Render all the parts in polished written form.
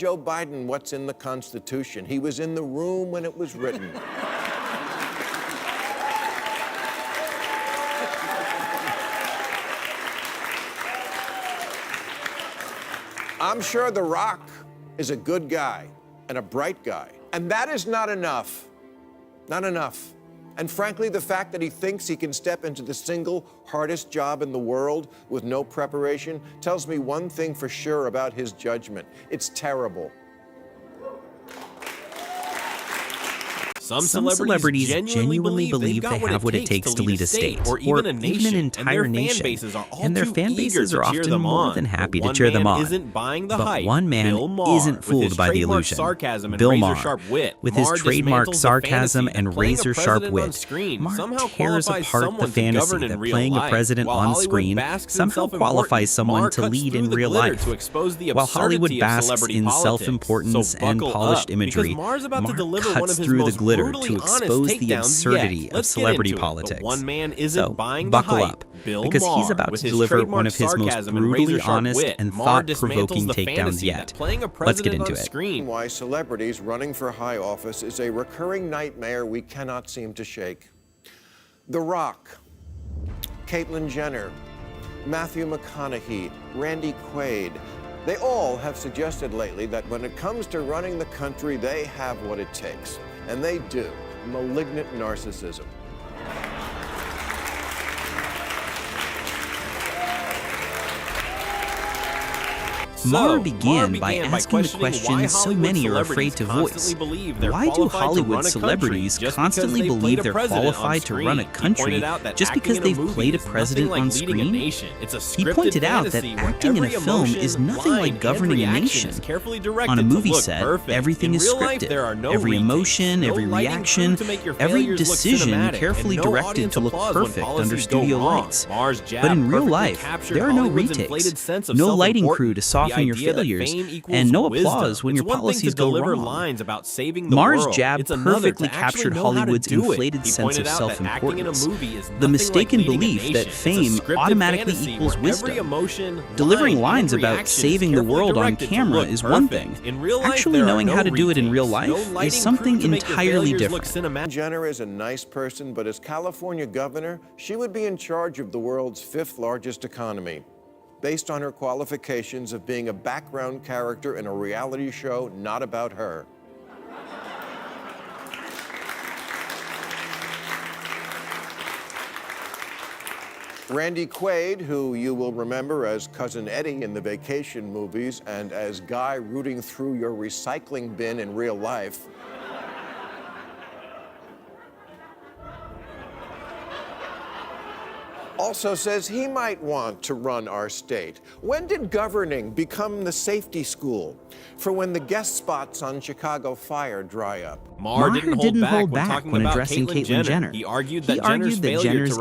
Joe Biden, what's in the Constitution? He was in the room when it was written. I'm sure The Rock is a good guy and a bright guy. And that is not enough. Not enough. And frankly, the fact that he thinks he can step into the single hardest job in the world with no preparation tells me one thing for sure about his judgment. It's terrible. Some celebrities genuinely believe they have what it takes to lead a state, or even an entire nation, and their fan bases are often more than happy to cheer them on. But one man isn't fooled by the illusion. Bill Maher, with his trademark sarcasm and razor-sharp wit, Maher tears apart the fantasy that playing a president on screen somehow qualifies someone to lead in real life. While Hollywood basks in self-importance and polished imagery, Maher cuts through the glitter to expose the absurdity of celebrity politics. So, buckle up, because he's about to deliver one of his most brutally honest and thought-provoking takedowns yet. Let's get into it. Why celebrities running for high office is a recurring nightmare we cannot seem to shake. The Rock, Caitlyn Jenner, Matthew McConaughey, Randy Quaid, they all have suggested lately that when it comes to running the country, they have what it takes. And they do. Malignant narcissism. Maher began by asking the question so many are afraid to voice. Why do Hollywood celebrities constantly believe they're qualified to run a country just because they've played a president on screen? He pointed out that acting in a film is nothing like governing a nation. On a movie set, everything is scripted. Every emotion, every reaction, every decision carefully directed to look perfect under studio lights. But in real life, there are no retakes, no lighting crew to soften your failures, and no applause when your policies go wrong. Maher's jab perfectly captured Hollywood's inflated sense of self-importance, the mistaken belief that fame automatically equals wisdom. Delivering lines about saving the world on camera is one thing. Actually knowing how to do it in real life is something entirely different. Jenner is a nice person, but as California governor, she would be in charge of the world's 5th largest economy, based on her qualifications of being a background character in a reality show not about her. Randy Quaid, who you will remember as Cousin Eddie in the Vacation movies and as Guy rooting through your recycling bin in real life, also says he might want to run our state. When did governing become the safety school for when the guest spots on Chicago Fire dry up? Maher didn't hold back when addressing Caitlyn Jenner. He argued that Jenner's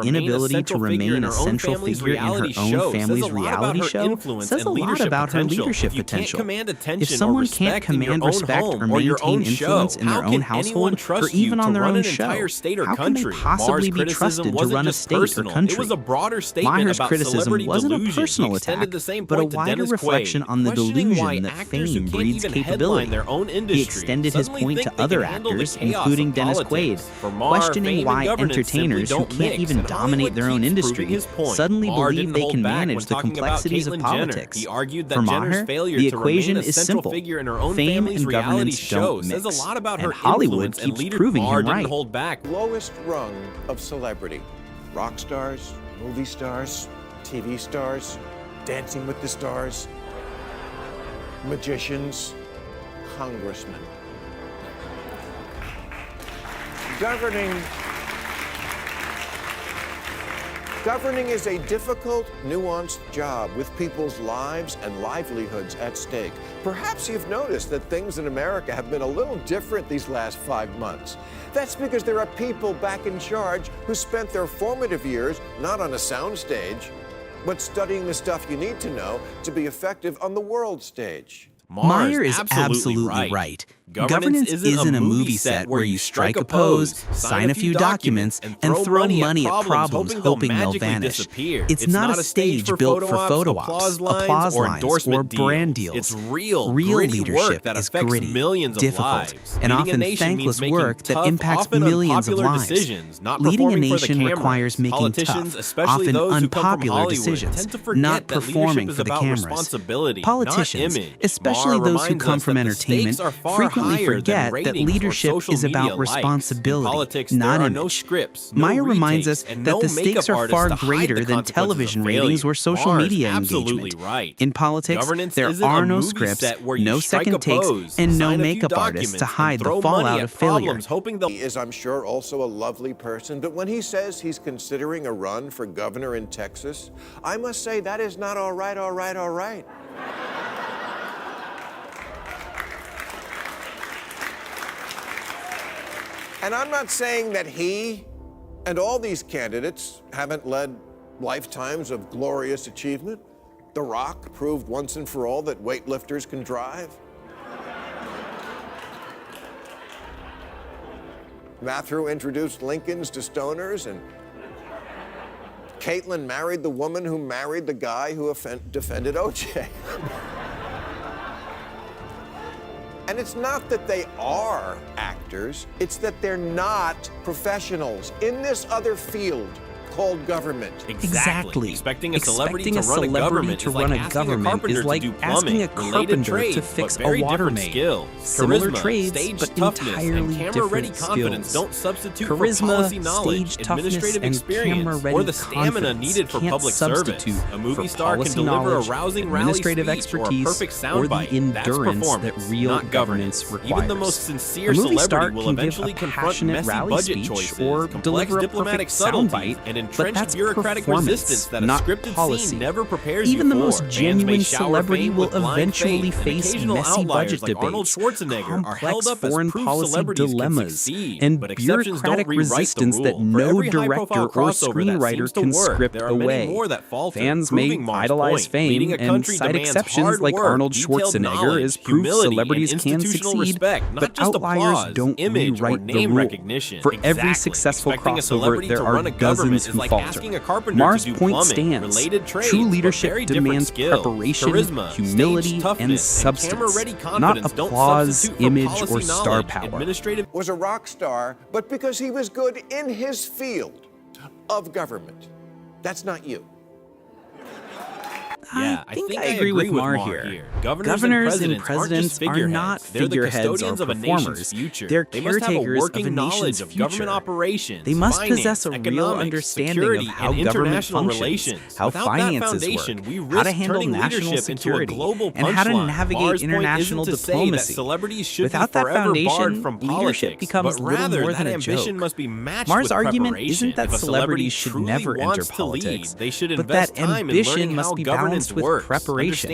inability to remain a central figure in her own family's reality show says a lot about her leadership potential. If someone can't command respect or maintain influence in their own household or even on their own show, how can they possibly be trusted to run a state or country? Maher's criticism wasn't a personal attack, but a wider reflection on the delusion that fame breeds capability. He extended his point to other actors, including Dennis Quaid, questioning why entertainers who can't even dominate their own industry suddenly believe they can manage the complexities of politics. For Maher, the equation is simple. Fame and governance don't mix, and Hollywood keeps proving him right. Lowest rung of celebrity. Rock stars, movie stars, TV stars, Dancing with the Stars, magicians, congressmen. Governing is a difficult, nuanced job with people's lives and livelihoods at stake. Perhaps you've noticed that things in America have been a little different these last 5 months. That's because there are people back in charge who spent their formative years not on a soundstage, but studying the stuff you need to know to be effective on the world stage. Maher is absolutely right. Governance isn't a movie set where you strike a pose, sign a few documents, and throw money at problems hoping they'll vanish. It's not a stage built for photo ops, applause lines, or brand deals. It's real leadership that is affects gritty, millions of difficult, lives. and often thankless work that impacts millions of lives. Leading a nation requires making tough, often unpopular decisions, not performing for the cameras. Politicians, especially those who come from entertainment, frequently forget that leadership is about responsibility, not image. Maher reminds us that the stakes are far greater than television ratings or social media engagement. In politics, there are no scripts, no second takes, and no makeup artists to hide the fallout of failure. He is, I'm sure, also a lovely person, but when he says he's considering a run for governor in Texas, I must say that is not all right, all right, all right. And I'm not saying that he and all these candidates haven't led lifetimes of glorious achievement. The Rock proved once and for all that weightlifters can drive. Maher introduced Lincolns to stoners, and Caitlyn married the woman who married the guy who defended O.J. And it's not that they are actors, it's that they're not professionals in this other field called government. Exactly. Expecting a celebrity to run a government is like asking a carpenter to fix a water main. Similar trades, but entirely different skills. Don't substitute Charisma, for policy knowledge, stage toughness, administrative and experience, camera-ready or the stamina confidence needed for can't public service. substitute A movie for star can policy deliver a knowledge, rousing rally administrative speech expertise, or a perfect or the soundbite. That's endurance performance, that real not governance governance. requires. Even the most sincere A movie star celebrity will can give eventually a confront passionate messy rally budget speech choices, or complex deliver a diplomatic perfect subtleties, soundbite, and but entrenched that's bureaucratic performance, resistance that a not scripted policy. scene never prepares Even you the for. most Fans genuine may shower celebrity fame will with blind eventually faith, and face occasional messy outliers budget like Arnold debates, Schwarzenegger are held complex up as foreign proof policy celebrities can dilemmas, succeed, and but exceptions don't bureaucratic rewrite the resistance rule. that For no every director high-profile or crossover that screenwriter seems to can work, script there are many away. more that falter, Fans may proving Maher's idolize point. Leading fame a and country cite demands exceptions hard like work, Arnold detailed Schwarzenegger knowledge, as proof humility, celebrities and can institutional succeed, respect, not but just outliers applause, don't image, or rewrite the name rule. recognition. For every Exactly. successful Expecting a crossover, celebrity there to are run a dozens government who is like falter. asking a carpenter Maher's to do point plumbing. stands. Related trades, True but leadership very different demands skills. preparation, Charisma, humility, stage and toughness, and substance, camera-ready not confidence don't applause, substitute for image, policy or star knowledge, power. administrative Was a rock star, but because he was good in his field of government. That's not you. Yeah, I think I agree with Maher here. Governors and presidents are not figureheads or performers. They're caretakers of a nation's future. They must possess a real understanding of how government functions, how finances work, how to handle national security, and how to navigate international diplomacy. Without that foundation, leadership becomes little more than a joke. Maher's argument isn't that celebrities should never enter politics, but that ambition must be balanced with preparation.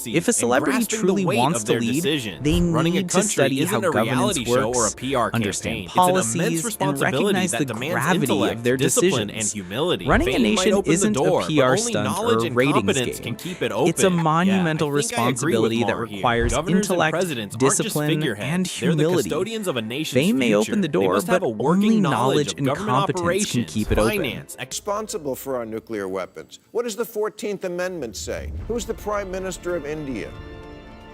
If a celebrity truly wants to lead, they need to study how governance works, understand policies, and recognize the gravity of their decisions. Running a nation isn't a PR stunt or a ratings game. It's a monumental responsibility that requires intellect, discipline, and humility. Fame may open the door, but only knowledge and competence can keep it open. Responsible for our nuclear weapons. What does the 14th Amendment say? Who's the Prime Minister of India?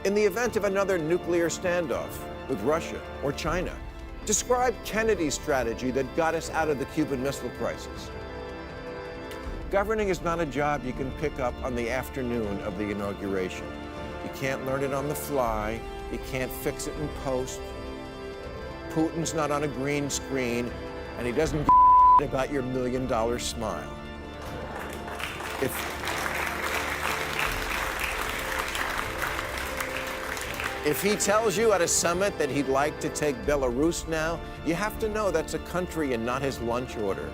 In the event of another nuclear standoff with Russia or China, describe Kennedy's strategy that got us out of the Cuban Missile Crisis. Governing is not a job you can pick up on the afternoon of the inauguration. You can't learn it on the fly. You can't fix it in post. Putin's not on a green screen, and he doesn't give about your $1 million smile. If he tells you at a summit that he'd like to take Belarus now, you have to know that's a country and not his lunch order.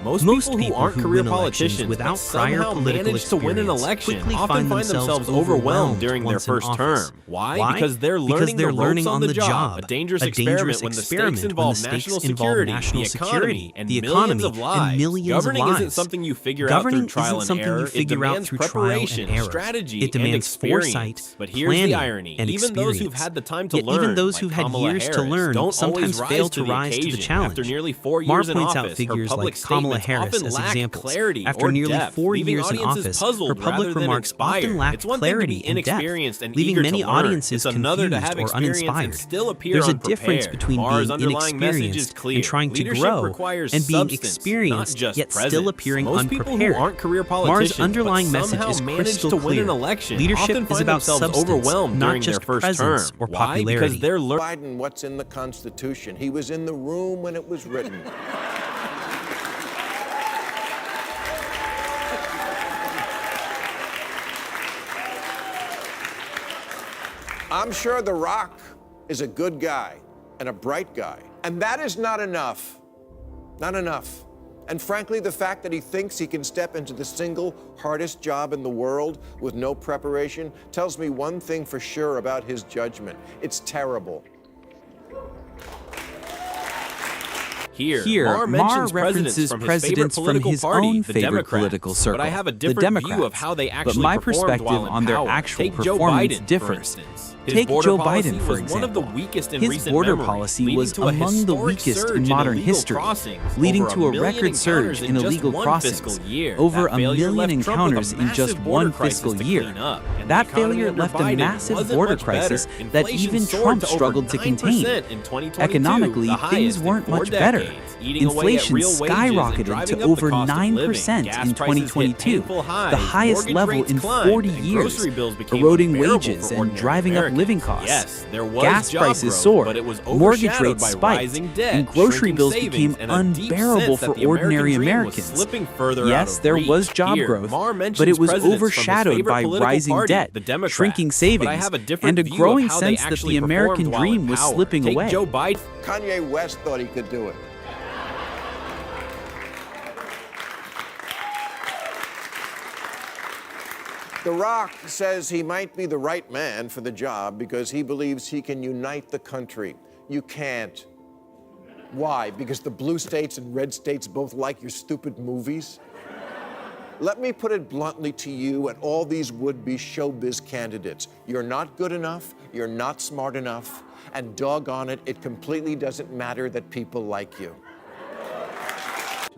Most people who aren't career politicians without but prior somehow political manage to win an experience election quickly often find themselves overwhelmed during their once in first office. term. Why? Because they're learning the ropes on the job. A dangerous experiment when the stakes involve national security, the economy, and millions of lives. Governing isn't something you figure out through trial and error. It demands preparation, strategy, and experience. But here's the irony. Even those who've had the time to learn, even those who've like had Kamala years to Harris, learn, don't sometimes always fail to rise rise to the occasion. challenge. After nearly 4 Maher years in points out office, her figures public like Kamala statements Harris often as lack examples. clarity After or nearly depth, 4 leaving years in audiences office, puzzled her public rather than remarks inspired. often lack It's one thing to clarity be and depth, inexperienced and leaving eager many to learn. audiences It's another to have confused or experience and uninspired. still appear There's a unprepared. difference between Maher's being underlying message is inexperienced clear. and trying to Leadership grow requires and being substance, experienced not just yet presence. still appearing Most people unprepared. who aren't career Maher's politicians underlying but message somehow is manage crystal to win clear. an election Leadership often is find about themselves substance, overwhelmed not during just their first term. presence or Why? Because popularity. they're learning. Biden, what's in the Constitution? He was in the room when it was written. I'm sure The Rock is a good guy and a bright guy. And that is not enough. Not enough. And frankly, the fact that he thinks he can step into the single hardest job in the world with no preparation tells me one thing for sure about his judgment. It's terrible. Here, Maher references presidents from his own favorite political circle, but I have a different the Democrats. view of how they actually but my performed perspective while in on their power. actual Take Joe performance Biden, differs. For instance. Take Joe Biden, for was one of the example. weakest in His recent border memory, policy leading was to a among the historic weakest surge in modern illegal history, crossings, leading over to a 1 million record surge encounters in just illegal one crossings, fiscal year. over That a failure million left Trump with a encounters in just massive border one crisis fiscal to year. clean up, and That the economy failure under left a Biden massive wasn't border much crisis better. that Inflation even soared Trump to over struggled to 9% contain. in 2022, Economically, the things highest in weren't 4 much better. decades, eating away at Inflation real wages and skyrocketed driving to up the over cost of living. 9% Gas in prices hit 2022, painful highs, the highest mortgage level rates in climbed, 40 and years, grocery bills became eroding unbearable wages for and ordinary driving up Americans. living costs. Yes, there was Gas job prices growth, soared, but it was mortgage overshadowed rates by spiked, rising debt, and grocery shrinking bills savings, became and a deep unbearable sense for that the American ordinary dream was Americans. slipping further out Yes, of there reach. was job Here, growth, Maher but mentions it was presidents from his overshadowed favorite by political rising party, debt, the Democrats. shrinking But I savings, have a different and a view growing of how they sense that actually the American performed while in dream was power. slipping Take away. Joe Biden. Kanye West thought he could do it. The Rock says he might be the right man for the job because he believes he can unite the country. You can't. Why? Because the blue states and red states both like your stupid movies? Let me put it bluntly to you and all these would-be showbiz candidates. You're not good enough, you're not smart enough, and doggone it, it completely doesn't matter that people like you.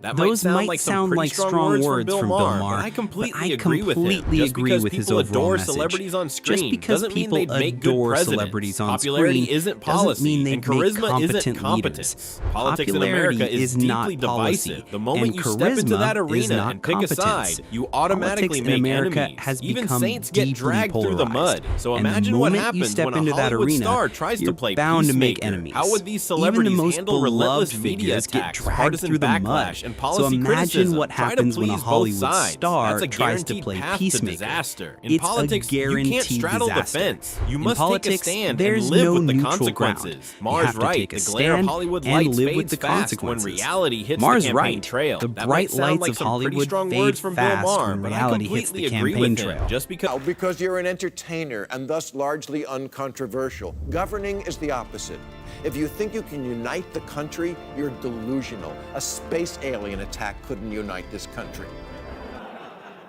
That Those might sound like strong words from Bill Maher, but I completely agree with him. Just because people adore celebrities on screen doesn't mean they'd make good presidents. Popularity isn't policy, and charisma isn't competence. Politics in America is deeply divisive. The moment you step into that arena and pick a side, you automatically make enemies. Even saints get dragged through the mud. So imagine what happens when a Hollywood star tries to play peacemaker. How would these celebrities handle relentless media attacks, partisan backlash, and policy criticism? What Try to happens when a please both Hollywood sides. star That's a tries to guaranteed play path to peacemaker. disaster. In It's politics, a you guaranteed can't straddle disaster. the fence. You In must politics, take a stand there's and live no with the neutral consequences. ground. You Maher's have to right. take a The glare of stand Hollywood and lights live with fades the fast when consequences. reality hits Maher's the campaign right. trail. The That bright might sound lights like of some Hollywood pretty strong fade words from Bill fast Maher, when but I reality hits completely the agree campaign with him. trail. Just because Because you're an entertainer and thus largely uncontroversial. Governing is the opposite. If you think you can unite the country, you're delusional. A space alien attack couldn't unite this country.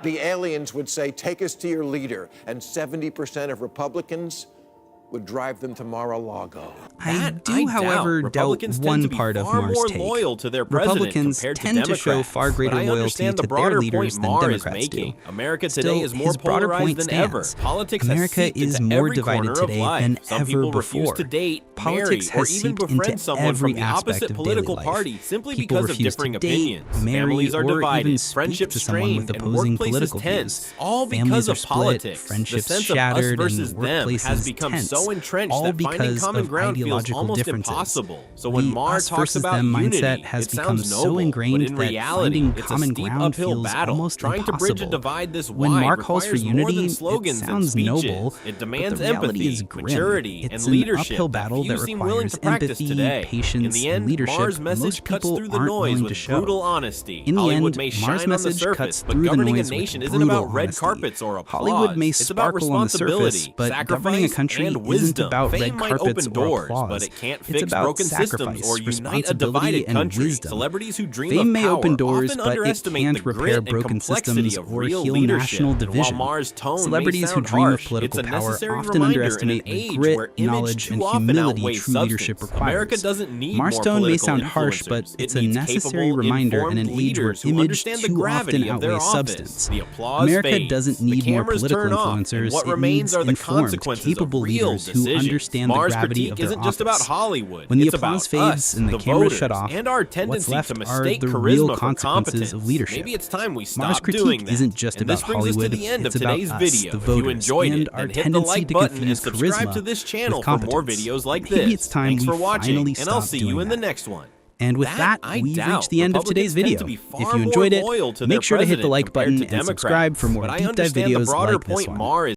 The aliens would say, take us to your leader, and 70% of Republicans would drive them to Mar-a-Lago. I do, however, doubt one part of Maher's take. loyal to their president Republicans compared to tend to show Democrats. far greater But I loyalty understand to the their broader leaders point than Maher is Democrats making. do. America Still, today is more his broader polarized point than ever. stands. Politics America has seeped is into more every divided corner of today life. than Some ever people before. refuse to date, Politics marry, or has even seeped befriend into someone every from the opposite aspect of political daily life. party simply People because of refuse differing to date, opinions. marry, Families are or even divided, speak friendships to someone with strained, and opposing workplaces political tense. views. All Families because are of split, politics. friendships The sense shattered, of us versus and them has workplaces become tense. so entrenched All that finding because common of ground feels ideological almost differences. impossible. So when The Maher us talks versus about them unity, mindset has it become sounds so noble, ingrained but in that reality, finding it's common a steep ground uphill feels battle. almost Trying to bridge a impossible. divide this When wide Maher calls for requires more unity, than it slogans and sounds speeches. noble, It but demands the reality empathy, is grim. maturity, It's and an leadership uphill that battle that requires empathy, patience, and leadership most people aren't willing to show. In the end, Maher's message cuts through the noise with brutal honesty. Hollywood may sparkle on the surface, but governing a country isn't about red carpets or applause. It's about sacrifice, responsibility, and wisdom. Fame may open doors, but it can't repair broken systems or heal national division. Celebrities who dream of political power often underestimate the grit, knowledge, and humility true leadership requires. Maher's tone may sound harsh, but it's a necessary reminder in an age where image too often outweighs substance. America doesn't need more political influencers, it needs informed, capable leaders who understand the gravity of their office. When the applause fades and the cameras shut off, what's left are the real consequences of leadership. Maher's critique isn't just about Hollywood, it's about us, the voters, and our tendency to confuse charisma with competence. Maybe it's time we finally stop doing that. And with that, we've reached the end of today's video. If you enjoyed it, make sure to hit the like button and subscribe for more deep dive videos like this one.